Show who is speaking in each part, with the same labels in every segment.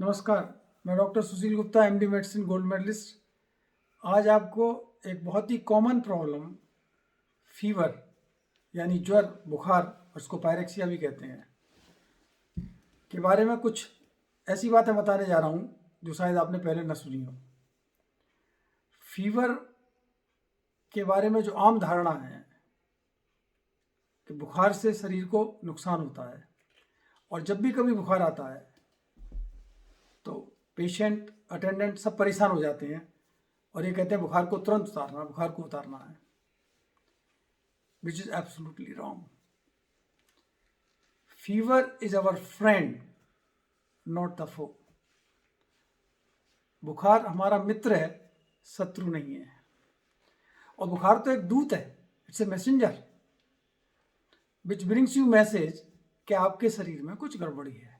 Speaker 1: नमस्कार, मैं doctor Sushil Gupta MD medicine gold medallist. आज आपको एक बहुत ही कॉमन प्रॉब्लम फीवर यानी ज्वर, बुखार, उसको पायरेक्सिया भी कहते हैं, के बारे में कुछ ऐसी बातें बताने जा रहा हूँ जो शायद आपने पहले न सुनी हो। फीवर के बारे में जो आम धारणा है कि बुखार से शरीर को नुकसान होता है, और जब भी कभी बुखार आता है तो पेशेंट, अटेंडेंट सब परेशान हो जाते हैं और ये कहते हैं बुखार को तुरंत उतारना, बुखार को उतारना है, which is absolutely wrong. Fever is our friend, not the foe. बुखार हमारा मित्र है, शत्रु नहीं है। और बुखार तो एक दूत है, it's a messenger which brings you message कि आपके शरीर में कुछ गड़बड़ी है।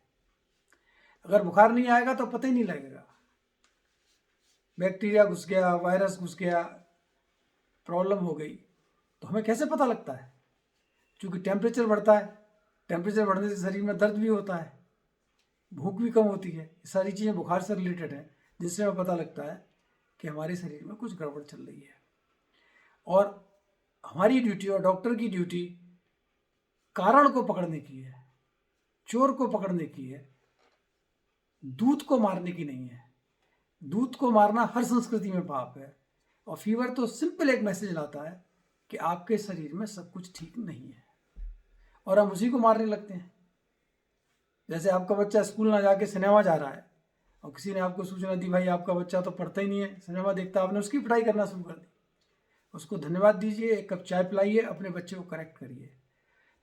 Speaker 1: अगर बुखार नहीं आएगा तो पता ही नहीं लगेगा, बैक्टीरिया घुस गया, वायरस घुस गया, प्रॉब्लम हो गई, तो हमें कैसे पता लगता है? क्योंकि टेम्परेचर बढ़ता है, टेम्परेचर बढ़ने से शरीर में दर्द भी होता है, भूख भी कम होती है। ये सारी चीज़ें बुखार से रिलेटेड हैं, जिससे हमें पता लगता है कि हमारे शरीर में कुछ गड़बड़ चल रही है। और हमारी ड्यूटी और डॉक्टर की ड्यूटी कारण को पकड़ने की है, चोर को पकड़ने की है, दूत को मारने की नहीं है। दूत को मारना हर संस्कृति में पाप है, और फीवर तो सिंपल एक मैसेज लाता है कि आपके शरीर में सब कुछ ठीक नहीं है, और हम उसी को मारने लगते हैं। जैसे आपका बच्चा स्कूल ना जाके सिनेमा जा रहा है, और किसी ने आपको सूचना दी, भाई आपका बच्चा तो पढ़ता ही नहीं है, सिनेमा देखता, आपने उसकी पढ़ाई करना शुरू कर दी। उसको धन्यवाद दीजिए, एक कप चाय पिलाइए, अपने बच्चे को करेक्ट करिए।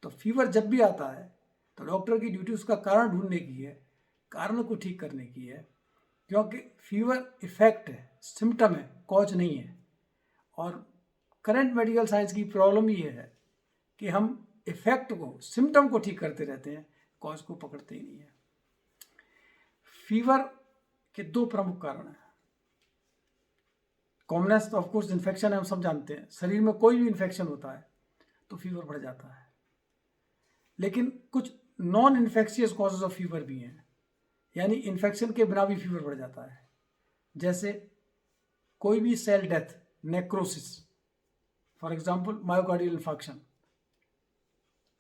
Speaker 1: तो फीवर जब भी आता है तो डॉक्टर की ड्यूटी उसका कारण ढूंढने की है, कारणों को ठीक करने की है, क्योंकि फीवर इफेक्ट है, सिम्टम है, कॉज नहीं है। और करंट मेडिकल साइंस की प्रॉब्लम ये है कि हम इफेक्ट को, सिम्टम को ठीक करते रहते हैं, कॉज को पकड़ते ही नहीं है। फीवर के दो प्रमुख कारण हैं। कॉमनेस ऑफ कोर्स इन्फेक्शन है, हम सब जानते हैं, शरीर में कोई भी इन्फेक्शन होता है तो फीवर बढ़ जाता है। लेकिन कुछ non infectious causes of fever भी हैं, यानी इन्फेक्शन के बिना भी फीवर बढ़ जाता है। जैसे कोई भी cell death, necrosis, for example myocardial infarction,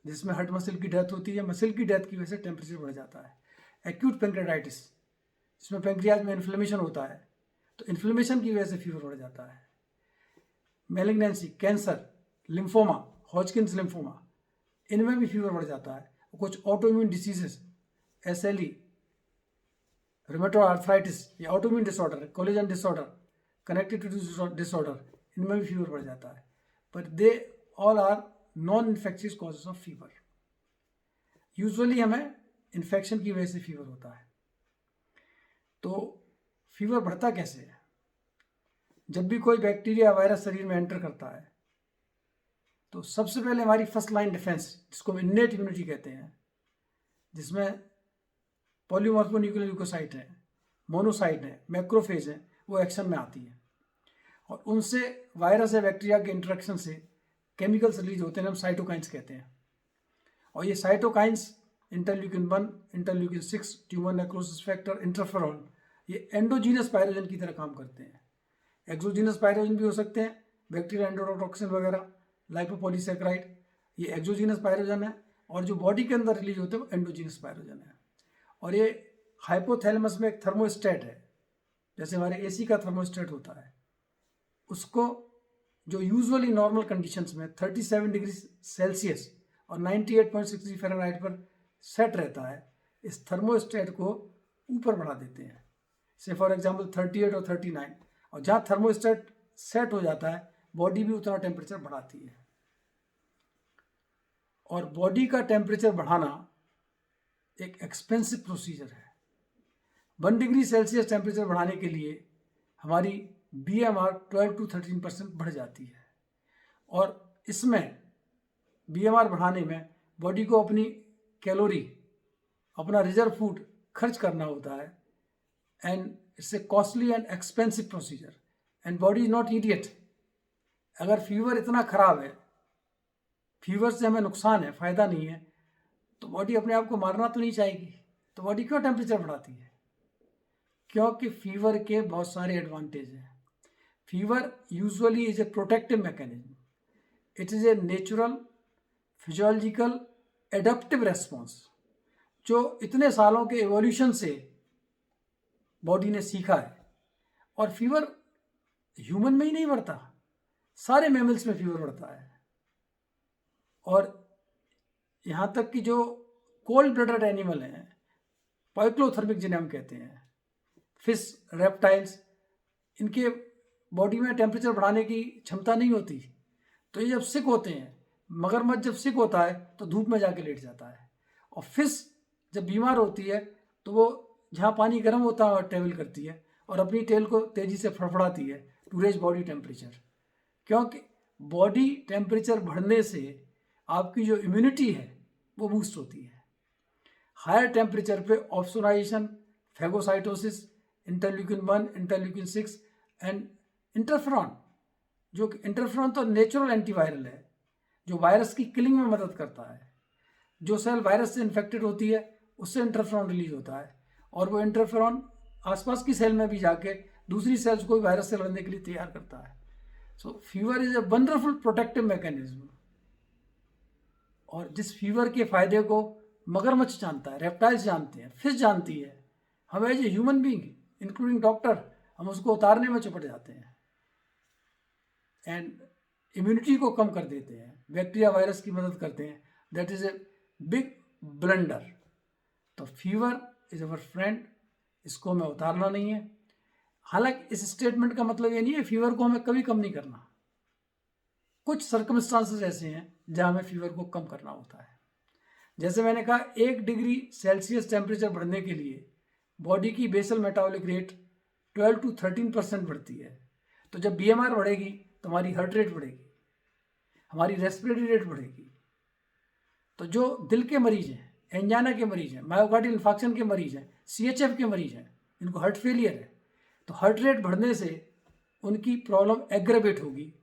Speaker 1: जिसमें हार्ट मसल की डेथ होती है, मसल की डेथ की वजह से टेम्परेचर बढ़ जाता है। एक्यूट पेंक्रेटाइटिस, जिसमें पेंक्रियाज में इन्फ्लेमेशन होता है, तो इन्फ्लेमेशन की वजह से फीवर बढ़ जाता है। Malignancy, cancer, lymphoma, Hodgkin's lymphoma, इनमें भी फीवर बढ़ जाता है। कुछ autoimmune diseases, SLE, rheumatoid arthritis, ये ऑटोइम्यून डिसऑर्डर है, collagen disorder, connective tissue disorder, इनमें भी फीवर बढ़ जाता है। But they all are non infectious causes of fever. Usually हमें इन्फेक्शन की वजह से फीवर होता है। तो फीवर बढ़ता कैसे है? जब भी कोई बैक्टीरिया, वायरस शरीर में एंटर करता है तो सबसे पहले हमारी फर्स्ट लाइन डिफेंस, जिसको इन्नेट इम्यूनिटी कहते हैं, जिसमें पॉलीमॉर्फोन्यूक्लियर ल्यूकोसाइट है, मोनोसाइट है, मैक्रोफेज है, वो एक्शन में आती है। और उनसे वायरस या बैक्टीरिया के इंटरेक्शन से केमिकल्स रिलीज होते हैं, हम साइटोकाइंस कहते हैं। और ये cytokines interleukin 1, interleukin 6, tumour necrosis factor, interferon, ये एंडोजीनस पायरोजन की तरह काम करते हैं। एक्सोजीनस पायरोजन भी हो सकते हैं, बैक्टीरिया एंडोटॉक्सिन वगैरह, लाइपोपॉलीसैकेराइड, ये एक्सोजीनस पायरोजन है। और जो बॉडी के अंदर रिलीज होते हैं वो एंडोजीनस पायरोजन है। और ये हाइपोथैलेमस में एक थर्मोस्टेट है, जैसे हमारे AC का थर्मोस्टेट होता है, उसको जो यूजुअली नॉर्मल कंडीशंस में 37 डिग्री सेल्सियस और 98.6 डिग्री फ़ारेनहाइट पर सेट रहता है, इस थर्मोस्टेट को ऊपर बढ़ा देते हैं, से फॉर एग्जांपल 38 और 39। और जहाँ थर्मोस्टेट सेट हो जाता है, बॉडी भी उतना टेम्परेचर बढ़ाती है। और बॉडी का टेम्परेचर बढ़ाना एक एक्सपेंसिव प्रोसीजर है। 1 डिग्री सेल्सियस टेम्परेचर बढ़ाने के लिए हमारी BMR 12 to 13% बढ़ जाती है। और इसमें BMR बढ़ाने में बॉडी को अपनी कैलोरी, अपना रिजर्व फूड खर्च करना होता है, and it's a costly and expensive procedure, and body is not idiot. अगर फीवर इतना खराब है, फीवर से हमें नुकसान है, फ़ायदा नहीं है, तो बॉडी अपने आप को मारना तो नहीं चाहेगी, तो बॉडी क्यों टेम्परेचर बढ़ाती है? क्योंकि फीवर के बहुत सारे एडवांटेज हैं। Fever usually is a protective mechanism, it is a natural physiological adaptive response जो इतने सालों के एवोल्यूशन से बॉडी ने सीखा है। और फीवर ह्यूमन में ही नहीं बढ़ता, सारे मैमल्स में फीवर बढ़ता है। और यहाँ तक कि जो कोल्ड ब्लडेड एनिमल हैं, पाइक्लोथर्मिक जिन्हें हम कहते हैं, फिश, रेप्टाइल्स, इनके बॉडी में टेम्परेचर बढ़ाने की क्षमता नहीं होती। तो ये जब सिक होते हैं, मगरमच्छ जब सिक होता है तो धूप में जाके लेट जाता है। और फिश जब बीमार होती है तो वो जहाँ पानी गर्म होता है और ट्रेवल करती है और अपनी टेल को तेज़ी से फड़फड़ाती है टू रेज बॉडी टेम्परेचर। क्योंकि बॉडी टेम्परेचर बढ़ने से आपकी जो इम्यूनिटी है वो बूस्ट होती है। हायर टेम्परेचर पे opsonisation, phagocytosis, interleukin 1, interleukin 6 and interferon, जो इंटरफेरॉन तो नेचुरल एंटीवायरल है जो वायरस की किलिंग में मदद करता है। जो सेल वायरस से इन्फेक्टेड होती है उससे इंटरफेरॉन रिलीज होता है और वो इंटरफेरॉन आसपास की सेल में भी जाके दूसरी सेल्स को भी वायरस से लड़ने के लिए तैयार करता है। सो fever is a wonderful protective mechanism. और जिस फीवर के फायदे को मगरमच्छ जानता है, रेप्टाइल्स जानते हैं, फिश जानती है, हम as a human being including doctor हम उसको उतारने में चुपट जाते हैं एंड इम्यूनिटी को कम कर देते हैं, बैक्टीरिया वायरस की मदद करते हैं। That is a big blunder. तो फीवर इज अवर फ्रेंड, इसको हमें उतारना नहीं है। हालांकि इस स्टेटमेंट का मतलब ये नहीं है फीवर को हमें कभी कम नहीं करना। कुछ सर्कमस्टांसेस ऐसे हैं जहां हमें फीवर को कम करना होता है। जैसे मैंने कहा 1 डिग्री सेल्सियस टेम्परेचर बढ़ने के लिए बॉडी की बेसल मेटाबॉलिक रेट 12 to 13% बढ़ती है। तो जब BMR बढ़ेगी तो हमारी हार्ट रेट बढ़ेगी, हमारी रेस्पिरेटरी रेट बढ़ेगी। तो जो दिल के मरीज हैं, एंजाइना के मरीज हैं, मायोकार्डियल इन्फार्क्शन के मरीज हैं, CHF के मरीज हैं, इनको हार्ट फेलियर है, तो हार्ट रेट बढ़ने से उनकी प्रॉब्लम एग्रेवेट होगी,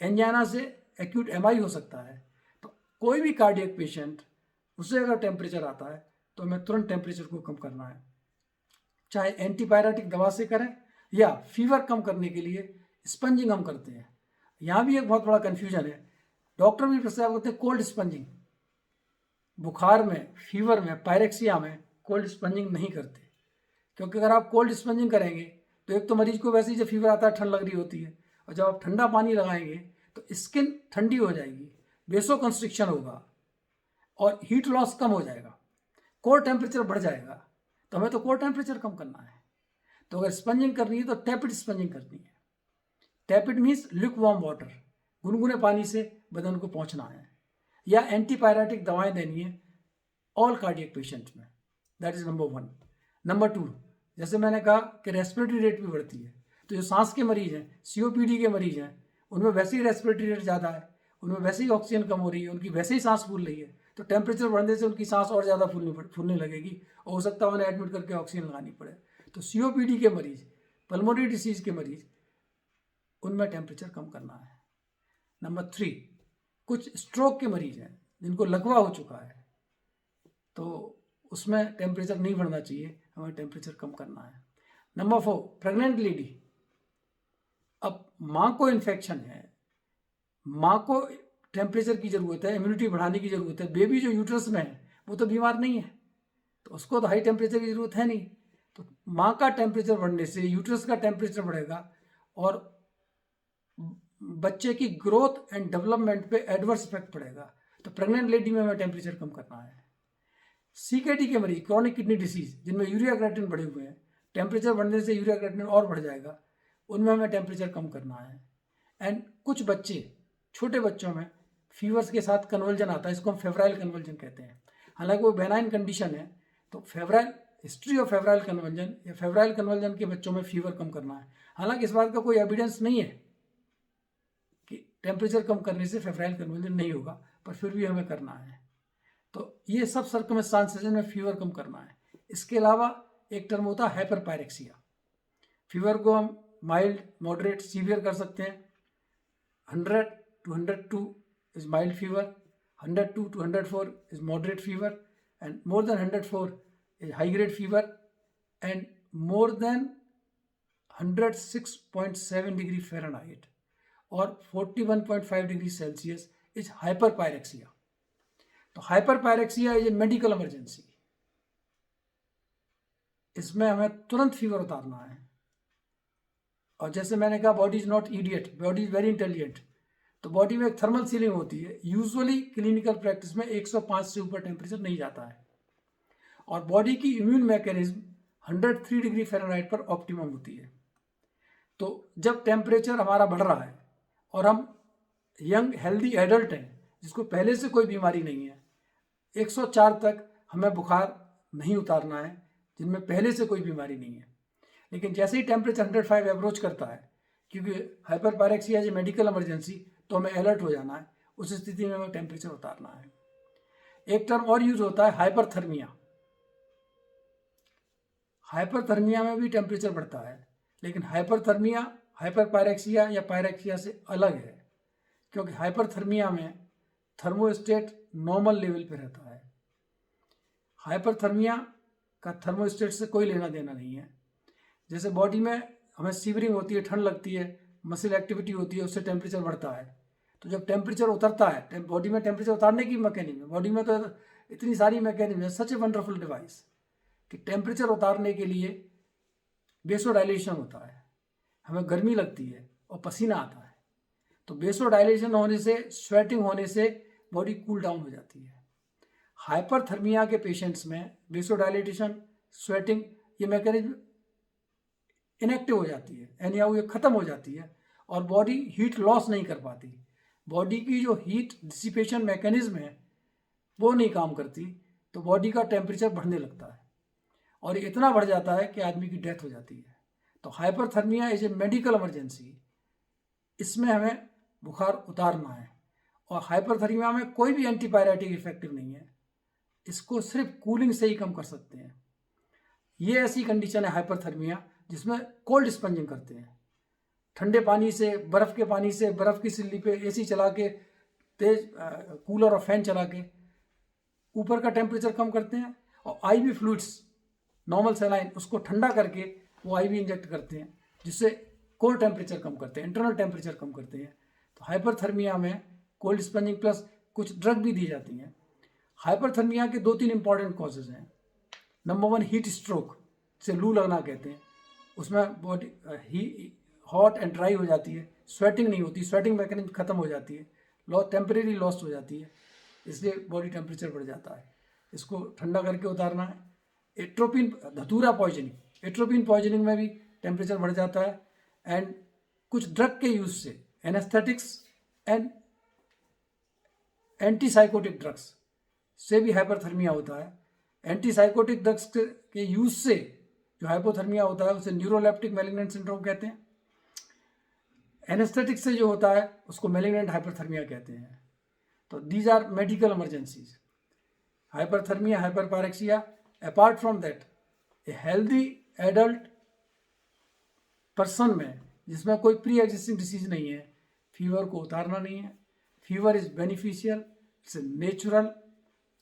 Speaker 1: एंजाइना से एक्यूट MI हो सकता है। तो कोई भी कार्डियक पेशेंट, उससे अगर टेम्परेचर आता है तो हमें तुरंत टेम्परेचर को कम करना है, चाहे एंटीबायोटिक दवा से करें या फीवर कम करने के लिए स्पंजिंग हम करते हैं। यहाँ भी एक बहुत बड़ा कन्फ्यूजन है, डॉक्टर भी प्रिस्क्राइब करते हैं कोल्ड स्पंजिंग। बुखार में, फीवर में, पायरेक्सिया में कोल्ड स्पंजिंग नहीं करते, क्योंकि अगर आप कोल्ड स्पंजिंग करेंगे तो एक तो मरीज को वैसे ही जब फीवर आता है ठंड लग रही होती है, और जब आप ठंडा पानी लगाएंगे तो स्किन ठंडी हो जाएगी, वेसो कंस्ट्रिक्शन होगा और हीट लॉस कम हो जाएगा, कोर टेम्परेचर बढ़ जाएगा। तो हमें तो कोर टेम्परेचर कम करना है। तो अगर स्पंजिंग करनी है तो टैपिड स्पंजिंग करनी है। टैपिड मीन्स ल्यूक वार्म वाटर, गुनगुने पानी से बदन को पहुंचना है, या एंटीपायरेटिक दवाएं देनी है ऑल कार्डियक पेशेंट्स में। That is number 1। नंबर 2, जैसे मैंने कहा कि रेस्पिरेटरी रेट भी बढ़ती है, तो जो सांस के मरीज हैं, COPD के मरीज हैं, उनमें वैसे ही रेस्पिरेटरी रेट ज़्यादा है, उनमें वैसे ही ऑक्सीजन कम हो रही है, उनकी वैसे ही सांस फूल रही है, तो टेम्परेचर बढ़ने से उनकी सांस और ज़्यादा फूलने लगेगी और हो सकता है उन्हें एडमिट करके ऑक्सीजन लगानी पड़े। तो COPD के मरीज, पल्मोनरी डिसीज के मरीज, उनमें टेम्परेचर कम करना है। नंबर 3, कुछ स्ट्रोक के मरीज हैं जिनको लकवा हो चुका है, तो उसमें टेम्परेचर नहीं बढ़ना चाहिए, हमें टेम्परेचर कम करना है। Number 4, pregnant lady. अब माँ को इन्फेक्शन है, माँ को टेम्परेचर की ज़रूरत है, इम्यूनिटी बढ़ाने की ज़रूरत है। बेबी जो यूट्रस में है वो तो बीमार नहीं है, तो उसको तो हाई टेम्परेचर की ज़रूरत है नहीं। तो माँ का टेम्परेचर बढ़ने से यूट्रस का टेम्परेचर बढ़ेगा और बच्चे की ग्रोथ एंड डेवलपमेंट पे एडवर्स इफेक्ट पड़ेगा। तो प्रेग्नेंट लेडी में हमें टेम्परेचर कम करना है। CKD के मरीज, क्रॉनिक किडनी डिसीज, जिनमें यूरिया क्रिएटिनिन बढ़े हुए हैं, टेम्परेचर बढ़ने से यूरिया क्रिएटिनिन और बढ़ जाएगा, उनमें हमें टेम्परेचर कम करना है। एंड कुछ बच्चे, छोटे बच्चों में फीवर्स के साथ कन्वल्जन आता है, इसको हम फेब्राइल कन्वल्जन कहते हैं। हालांकि वो बेनाइन कंडीशन है, तो febrile, history of febrile convulsion या फेब्राइल कन्वल्जन के बच्चों में फीवर कम करना है। हालांकि इस बात का कोई एविडेंस नहीं है कि टेम्परेचर कम करने से फेब्राइल कन्वल्जन नहीं होगा, पर फिर भी हमें करना है। तो ये सब सर्कमस्टांसेस में फीवर कम करना है। इसके अलावा एक टर्म होता है हाइपरपायरेक्सिया। फीवर को हम माइल्ड, मॉडरेट, सीवियर कर सकते हैं। 100 to 102 is mild fever, 102 to 104 is moderate fever, and more than 104 is high grade fever, and more than 106.7 degree Fahrenheit और 41.5 डिग्री सेल्सियस इज हाइपरपायरेक्सिया। तो hyperpyrexia is a medical emergency. इसमें हमें तुरंत fever उतारना है। और जैसे मैंने कहा, body is not idiot, body is very intelligent. तो बॉडी में एक थर्मल सीलिंग होती है। यूजुअली क्लिनिकल प्रैक्टिस में 105 से ऊपर टेम्परेचर नहीं जाता है। और बॉडी की इम्यून मैकेनिज्म 103 डिग्री फ़ारेनहाइट पर ऑप्टिमम होती है। तो जब टेम्परेचर हमारा बढ़ रहा है और हम यंग हेल्दी एडल्ट हैं जिसको पहले से कोई बीमारी नहीं है, 104 तक हमें बुखार नहीं उतारना है जिनमें पहले से कोई बीमारी नहीं है। लेकिन जैसे ही टेम्परेचर 105 अप्रोच करता है, क्योंकि हाइपरपायरेक्सिया है मेडिकल इमरजेंसी, तो हमें अलर्ट हो जाना है। उस स्थिति में हमें टेम्परेचर उतारना है। एक टर्म और यूज होता है, हाइपरथर्मिया। हाइपरथर्मिया में भी टेम्परेचर बढ़ता है, लेकिन हाइपरथर्मिया हाइपरपायरेक्सिया या पायरेक्सिया से अलग है, क्योंकि हाइपरथर्मिया में थर्मोस्टेट नॉर्मल लेवल पे रहता है। हाइपरथर्मिया का थर्मोस्टेट से कोई लेना देना नहीं है। जैसे बॉडी में हमें सीवरिंग होती है, ठंड लगती है, मसल एक्टिविटी होती है, उससे टेम्परेचर बढ़ता है। तो जब टेम्परेचर उतरता है, बॉडी में टेम्परेचर उतारने की मैकेनिज्म है, बॉडी में तो इतनी सारी मैकेनिज्म है, सच ए वंडरफुल डिवाइस कि टेम्परेचर उतारने के लिए बेसोडाइलेशन होता है, हमें गर्मी लगती है और पसीना आता है। तो बेसोडाइलेशन होने से, स्वेटिंग होने से बॉडी कूल डाउन हो जाती है। हाइपरथर्मिया के पेशेंट्स में बेसोडाइलेशन, स्वेटिंग, ये मैकेनिज्म इनएक्टिव हो जाती है, यानी ये खत्म हो जाती है और बॉडी हीट लॉस नहीं कर पाती। बॉडी की जो हीट डिसिपेशन मैकेनिज्म है वो नहीं काम करती, तो बॉडी का टेम्परेचर बढ़ने लगता है और इतना बढ़ जाता है कि आदमी की डेथ हो जाती है। तो hyperthermia is a medical emergency. इसमें हमें बुखार उतारना है और हाइपरथर्मिया में कोई भी एंटीपायरेटिक इफेक्टिव नहीं है। इसको सिर्फ कूलिंग से ही कम कर सकते हैं। ये ऐसी कंडीशन है हाइपरथर्मिया जिसमें कोल्ड स्पंजिंग करते हैं, ठंडे पानी से, बर्फ़ के पानी से, बर्फ़ की सिल्ली पे एसी चला के, तेज कूलर और फैन चला के ऊपर का टेम्परेचर कम करते हैं। और आईवी फ्लूइड्स, नॉर्मल सलाइन, उसको ठंडा करके वो आईवी इंजेक्ट करते हैं, जिससे कोल्ड टेम्परेचर कम करते हैं, इंटरनल टेम्परेचर कम करते हैं। तो हाइपरथर्मिया में कोल्ड स्पंजिंग प्लस कुछ ड्रग भी दी जाती हैं। हाइपरथर्मिया के 2-3 इंपॉर्टेंट कॉजेज हैं। नंबर 1, हीट स्ट्रोक, जिसे लू लगना कहते हैं। उसमें बॉडी हॉट एंड ड्राई हो जाती है, स्वेटिंग नहीं होती, स्वेटिंग मैकेनिज्म खत्म हो जाती है, टेम्परेरी लॉस्ट हो जाती है, इसलिए बॉडी टेम्परेचर बढ़ जाता है। इसको ठंडा करके उतारना है। एट्रोपिन, धतूरा पॉइजनिंग, एट्रोपिन पॉइजनिंग में भी टेम्परेचर बढ़ जाता है। एंड कुछ ड्रग के यूज से, एनेस्थेटिक्स एंड एंटीसाइकोटिक ड्रग्स से भी हाइपरथर्मिया होता है। एंटीसाइकोटिक ड्रग्स के यूज से जो हाइपोथर्मिया होता है उसे न्यूरोलेप्टिक मैलिग्नेंट सिंड्रोम कहते हैं। एनेस्थेटिक से जो होता है उसको मैलिग्नेंट हाइपरथर्मिया कहते हैं। तो these are medical emergencies, hyperthermia, hyperpyrexia. Apart from that, a healthy adult person में जिसमें कोई प्री एग्जिस्टिंग डिसीज नहीं है, फीवर को उतारना नहीं है। Fever is beneficial, it's a natural,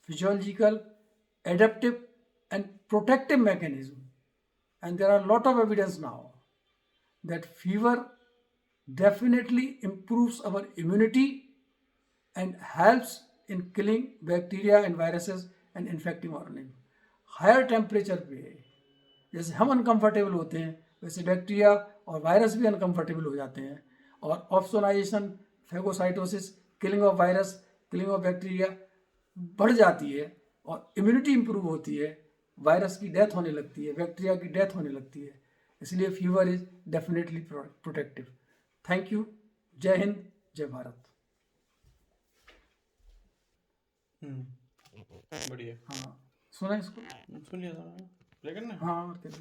Speaker 1: physiological, adaptive and protective mechanism. And there are a lot of evidence now that fever definitely improves our immunity and helps in killing bacteria and viruses and infecting organisms. Higher temperature पे जैसे हम uncomfortable होते हैं, वैसे bacteria और virus भी uncomfortable हो जाते हैं। और opsonisation, phagocytosis, killing of virus, killing of bacteria बढ़ जाती है और इम्यूनिटी इंप्रूव होती है, वायरस की डेथ होने लगती है, बैक्टीरिया की डेथ होने लगती है। इसलिए fever is definitely protective. Thank you. जय हिंद, जय भारत।
Speaker 2: बढ़िया।
Speaker 1: हाँ, सुना इसको?
Speaker 2: सुन लिया था मैंने, लेकिन ना
Speaker 1: हाँ, और क्या